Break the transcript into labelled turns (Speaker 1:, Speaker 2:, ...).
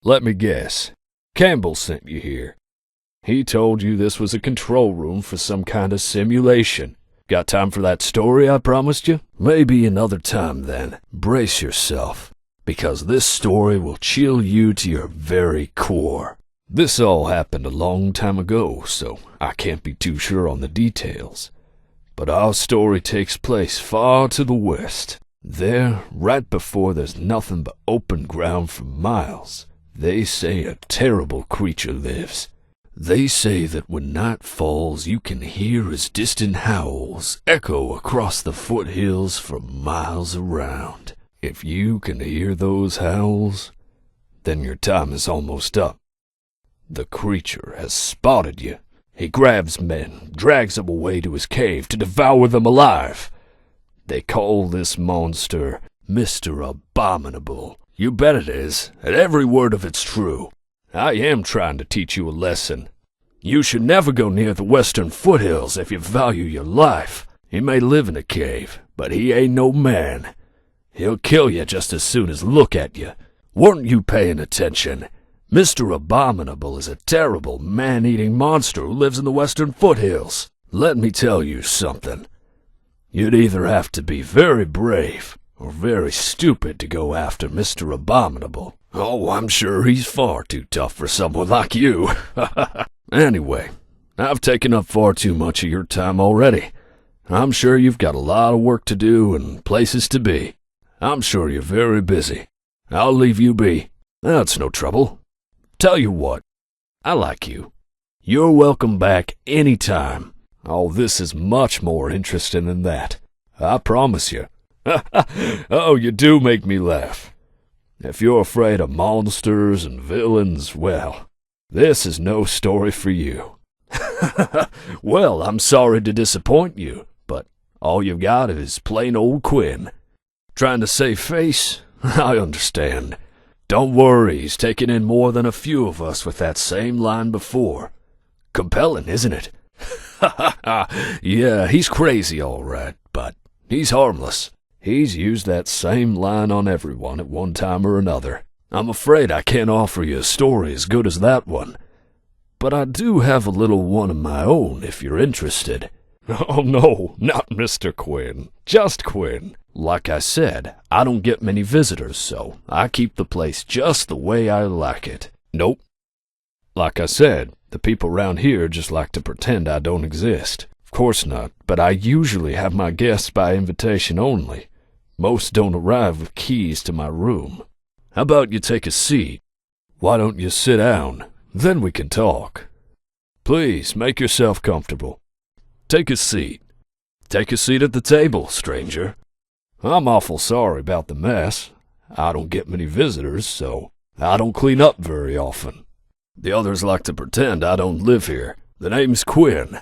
Speaker 1: Let me guess. Campbell sent you here. He told you this was a control room for some kind of simulation. Got time for that story I promised you? Maybe another time then. Brace yourself, because this story will chill you to your very core. This all happened a long time ago, so I can't be too sure on the details. But our story takes place far to the west. There, right before there's nothing but open ground for miles, they say a terrible creature lives. They say that when night falls, you can hear his distant howls echo across the foothills for miles around. If you can hear those howls, then your time is almost up. The creature has spotted you. He grabs men, drags them away to his cave to devour them alive. They call this monster Mr. Abominable. You bet it is, and every word of it's true. I am trying to teach you a lesson. You should never go near the western foothills if you value your life. He may live in a cave, but he ain't no man. He'll kill you just as soon as look at you. Weren't you paying attention? Mr. Abominable is a terrible, man-eating monster who lives in the western foothills. Let me tell you something. You'd either have to be very brave or very stupid to go after Mr. Abominable. Oh, I'm sure he's far too tough for someone like you. Anyway, I've taken up far too much of your time already. I'm sure you've got a lot of work to do and places to be. I'm sure you're very busy. I'll leave you be. That's no trouble. Tell you what, I like you. You're welcome back any time. Oh, this is much more interesting than that. I promise you. Oh, you do make me laugh. If you're afraid of monsters and villains, well, this is no story for you. Well, I'm sorry to disappoint you, but all you've got is plain old Quinn. Trying to save face? I understand. Don't worry, he's taken in more than a few of us with that same line before. Compelling, isn't it? Yeah, he's crazy all right, but he's harmless. He's used that same line on everyone at one time or another. I'm afraid I can't offer you a story as good as that one, but I do have a little one of my own if you're interested. Oh no, not Mr. Quinn, just Quinn. Like I said, I don't get many visitors, so I keep the place just the way I like it. Nope. Like I said, the people around here just like to pretend I don't exist. Of course not, but I usually have my guests by invitation only. Most don't arrive with keys to my room. How about you take a seat? Why don't you sit down? Then we can talk. Please, make yourself comfortable. Take a seat. Take a seat at the table, stranger. I'm awful sorry about the mess. I don't get many visitors, so I don't clean up very often. The others like to pretend I don't live here. The name's Quinn.